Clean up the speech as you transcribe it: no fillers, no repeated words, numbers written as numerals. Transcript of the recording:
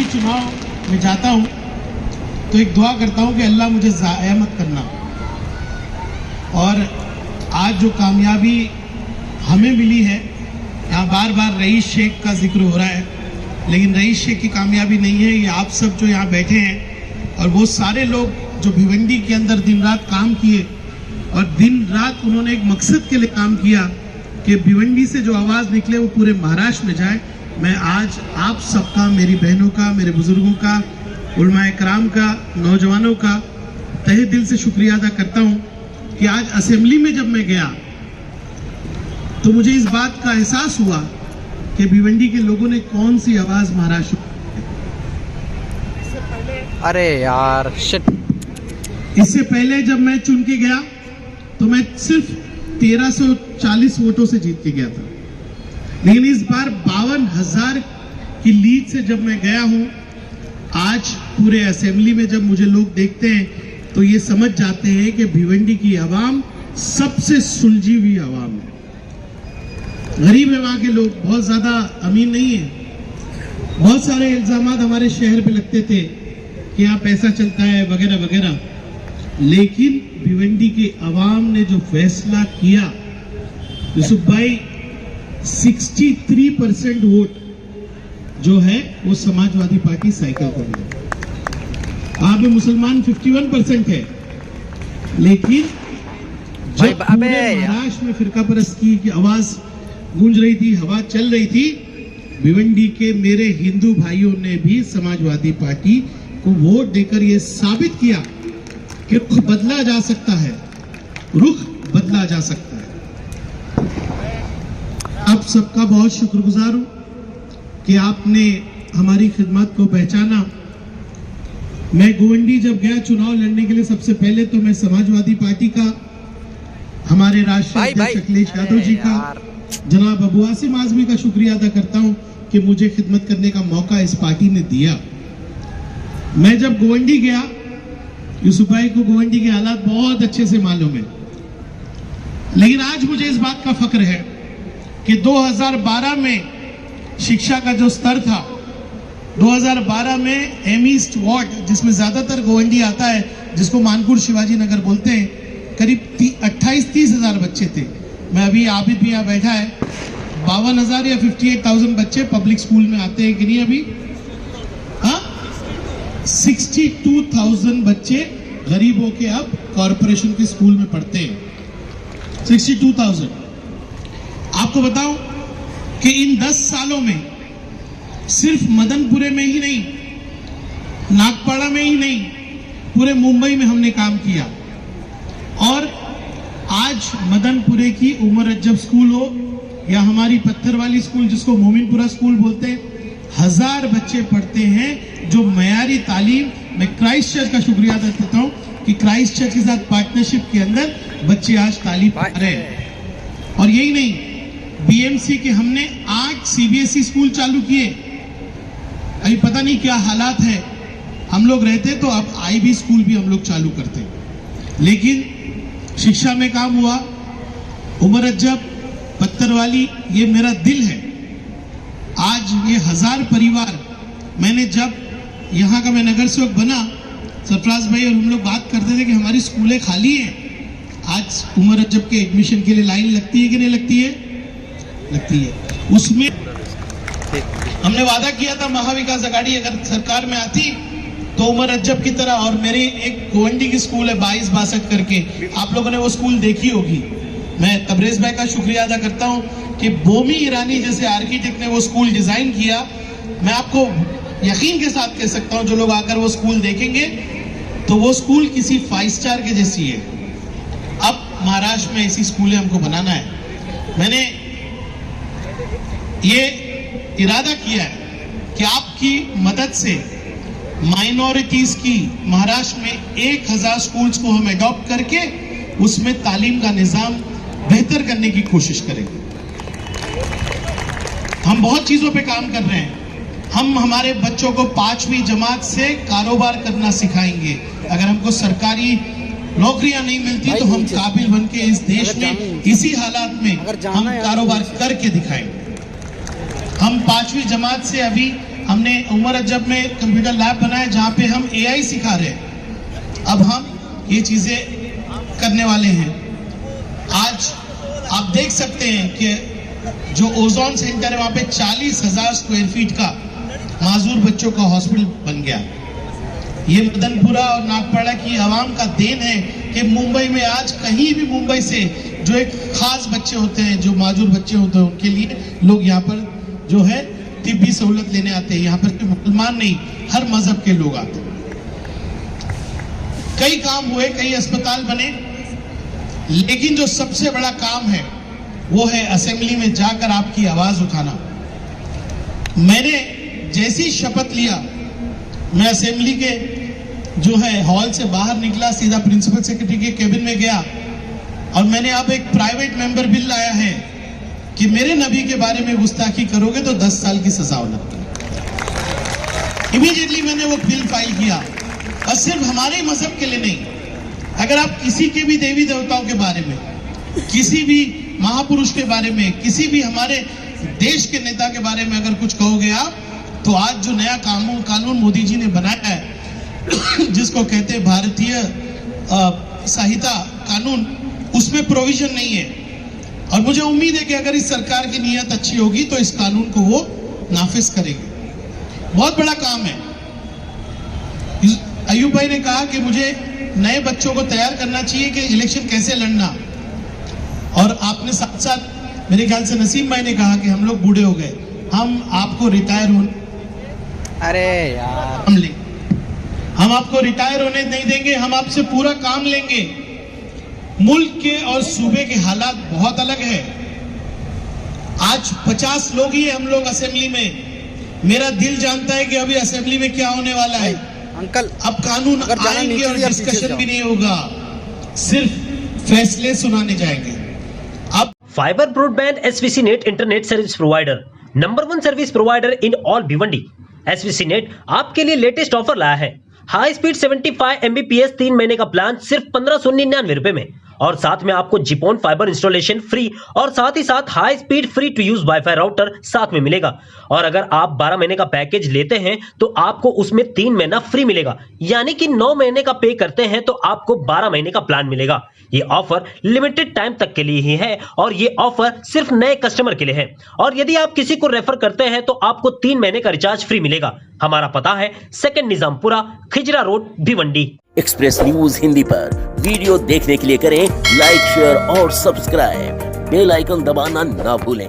भी चुनाव में जाता हूँ तो एक दुआ करता हूँ कि अल्लाह मुझे ज़ाया मत करना। और आज जो कामयाबी हमें मिली है, यहाँ बार बार रईस शेख का जिक्र हो रहा है, लेकिन रईस शेख की कामयाबी नहीं है, ये आप सब जो यहाँ बैठे हैं और वो सारे लोग जो भिवंडी के अंदर दिन रात काम किए और दिन रात उन्होंने एक मकसद के लिए काम किया कि भिवंडी से जो आवाज़ निकले वो पूरे महाराष्ट्र में जाए। मैं आज आप सबका, मेरी बहनों का, मेरे बुजुर्गों का, उलमाए कराम का, नौजवानों का तहे दिल से शुक्रिया अदा करता हूँ कि आज असेंबली में जब मैं गया तो मुझे इस बात का एहसास हुआ कि भिवंडी के लोगों ने कौन सी आवाज़ महाराष्ट्र। अरे यार शिट। इससे पहले जब मैं चुन के गया तो मैं सिर्फ 1340 वोटों से जीत के गया था, लेकिन इस बार 52,000 की लीड से जब मैं गया हूं, आज पूरे असेंबली में जब मुझे लोग देखते हैं तो ये समझ जाते हैं कि भिवंडी की आवाम सबसे सुलझी हुई आवाम है। गरीब है वहां के लोग, बहुत ज्यादा अमीर नहीं है। बहुत सारे इल्जामात हमारे शहर पे लगते थे कि यहाँ पैसा चलता है वगैरह वगैरह, लेकिन भिवंडी के अवाम ने जो फैसला किया, यूसुफ भाई 63% वोट जो है वो समाजवादी पार्टी साइकिल को मिला। वहां पे मुसलमान 51% है, लेकिन जब पूरे महाराष्ट्र में फिरका परस्ती की आवाज गूंज रही थी, हवा चल रही थी, भिवंडी के मेरे हिंदू भाइयों ने भी समाजवादी पार्टी को वोट देकर यह साबित किया कि रुख बदला जा सकता है, रुख बदला जा सकता है। आप सबका बहुत शुक्रगुजार हूं कि आपने हमारी खिदमत को पहचाना। मैं गोवंडी जब गया चुनाव लड़ने के लिए, सबसे पहले तो मैं समाजवादी पार्टी का, हमारे राष्ट्रीय अध्यक्ष अखिलेश यादव जी का, जनाब अबू आसिम आजमी का शुक्रिया अदा करता हूं कि मुझे खिदमत करने का मौका इस पार्टी ने दिया। मैं जब गोवंडी गया, यूसुफ भाई को गोवंडी के हालात बहुत अच्छे से मालूम है, लेकिन आज मुझे इस बात का फख्र है कि 2012 में शिक्षा का जो स्तर था, 2012 में एम ईस्ट वार्ड जिसमें ज्यादातर गोवंडी आता है, जिसको मानपुर शिवाजी नगर बोलते हैं, करीब 28-30 हजार बच्चे थे। मैं अभी आबिद भी यहाँ बैठा है, 52,000 या 58,000 बच्चे पब्लिक स्कूल में आते हैं कि नहीं अभी? हाँ, 62,000 बच्चे गरीब होके अब कॉरपोरेशन के स्कूल में पढ़ते हैं। 62,000। आपको बताऊं कि इन 10 सालों में सिर्फ मदनपुरे में ही नहीं, नागपाड़ा में ही नहीं, पूरे मुंबई में हमने काम किया। और आज मदनपुरे की उमर रज्जब स्कूल हो या हमारी पत्थर वाली स्कूल जिसको मोमिनपुरा स्कूल बोलते हैं, 1000 बच्चे पढ़ते हैं जो मयारी तालीम। मैं क्राइस्ट चर्च का शुक्रिया अदा करता हूं कि क्राइस्ट चर्च के साथ पार्टनरशिप के अंदर बच्चे आज तालीम पढ़ रहे हैं। और यही नहीं, बीएमसी के हमने 8 सीबीएसई स्कूल चालू किए। अभी पता नहीं क्या हालात है, हम लोग रहते तो अब आईबी स्कूल भी हम लोग चालू करते, लेकिन शिक्षा में काम हुआ। उमर रज्जब, पत्थर वाली, ये मेरा दिल है। आज ये 1000 परिवार, मैंने जब यहाँ का मैं नगर सेवक बना, सरफराज भाई और हम लोग बात करते थे कि हमारी स्कूलें खाली हैं। आज उमर रज्जब के एडमिशन के लिए लाइन लगती है कि नहीं लगती है? लगती है। उसमें हमने वादा किया था महाविकास आघाड़ी अगर सरकार में आती तो उमर रज्जब की तरह, और मेरी एक गोवंडी की स्कूल है 2262 करके, आप लोगों ने वो स्कूल देखी होगी। मैं तबरेज भाई का शुक्रिया अदा करता हूं कि बोमी ईरानी जैसे आर्किटेक्ट ने वो स्कूल डिजाइन किया। मैं आपको यकीन के साथ कह सकता हूं, जो लोग आकर वो स्कूल देखेंगे तो वो स्कूल किसी 5 स्टार के जैसी है। अब महाराष्ट्र में ऐसी स्कूलें हमको बनाना है। मैंने ये इरादा किया है कि आपकी मदद से माइनॉरिटीज की महाराष्ट्र में 1000 स्कूल्स को हम अडॉप्ट करके उसमें तालीम का निजाम बेहतर करने की कोशिश करेंगे। हम बहुत चीजों पे काम कर रहे हैं। हम हमारे बच्चों को 5वीं जमात से कारोबार करना सिखाएंगे। अगर हमको सरकारी नौकरियां नहीं मिलती तो हम काबिल बन के इस देश में इसी हालात में हम कारोबार करके दिखाएंगे। हम 5वीं जमात से अभी हमने उमर अजब में कंप्यूटर लैब बनाया जहाँ पे हम AI सिखा रहे हैं। अब हम ये चीज़ें करने वाले हैं। आज आप देख सकते हैं कि जो ओजोन सेंटर है वहाँ पे 40,000 स्क्वायर फीट का माजूर बच्चों का हॉस्पिटल बन गया। ये मदनपुरा और नागपाड़ा की आवाम का देन है कि मुंबई में आज कहीं भी मुंबई से जो एक खास बच्चे होते हैं, जो माजूर बच्चे होते हैं, उनके लिए लोग यहाँ पर जो है तिब्बी सहूलत लेने आते हैं। यहाँ पर के मुसलमान नहीं, हर मजहब के लोग आते हैं। कई काम हुए, कई अस्पताल बने, लेकिन जो सबसे बड़ा काम है वो है असेंबली में जाकर आपकी आवाज उठाना। मैंने जैसी शपथ लिया, मैं असेंबली के जो है हॉल से बाहर निकला, सीधा प्रिंसिपल सेक्रेटरी के केबिन में गया और मैंने अब एक प्राइवेट मेंबर बिल लाया है कि मेरे नबी के बारे में गुस्ताखी करोगे तो 10 साल की सजा होना। इमीडिएटली मैंने वो बिल फाइल किया, और सिर्फ हमारे मजहब के लिए नहीं। अगर आप किसी के भी देवी देवताओं के बारे में, किसी भी महापुरुष के बारे में, किसी भी हमारे देश के नेता के बारे में अगर कुछ कहोगे आप, तो आज जो नया कानून मोदी जी ने बनाया है जिसको कहते हैं भारतीय संहिता कानून, उसमें प्रोविजन नहीं है। और मुझे उम्मीद है कि अगर इस सरकार की नीयत अच्छी होगी तो इस कानून को वो नाफिज करेगी। बहुत बड़ा काम है। अयूब भाई ने कहा कि मुझे नए बच्चों को तैयार करना चाहिए कि इलेक्शन कैसे लड़ना, और आपने साथ साथ मेरे ख्याल से नसीम भाई ने कहा कि हम लोग बूढ़े हो गए, हम आपको रिटायर होने अरे यार हम आपको रिटायर होने नहीं देंगे, हम आपसे पूरा काम लेंगे। मुल्क के और सूबे के हालात बहुत अलग है। आज 50 लोग ही हम लोग असेंबली में। मेरा दिल जानता है कि अभी असेंबली में क्या होने वाला है। अंकल अब कानून आएंगे और डिस्कशन भी नहीं होगा, सिर्फ फैसले सुनाने जाएंगे। अब fibre broadband SVC net internet service provider, number 1 service provider in all Bhiwandi. SVC net आपके लिए लेटेस्ट ऑफर लाया है। हाई स्पीड 75 Mbps 3 महीने का प्लान सिर्फ 1599 रुपए में, और साथ में आपको जिपोन फाइबर इंस्टॉलेशन फ्री, और साथ ही साथ high speed free to use wifi router साथ में मिलेगा। और अगर आप 12 महीने का पैकेज लेते हैं तो आपको उसमें 3 महीना फ्री मिलेगा, यानी कि 9 महीने का पे करते हैं तो आपको 12 महीने का प्लान मिलेगा। ये ऑफर लिमिटेड टाइम तक के लिए ही है, और ये ऑफर सिर्फ नए कस्टमर के लिए है। और यदि आप किसी को रेफर करते हैं तो आपको 3 महीने का रिचार्ज फ्री मिलेगा। हमारा पता है 2 Nizampura, Khijra road, Bhiwandi. Express news Hindi पर वीडियो देखने के लिए करें लाइक, शेयर और सब्सक्राइब। बेल आइकन दबाना ना भूलें।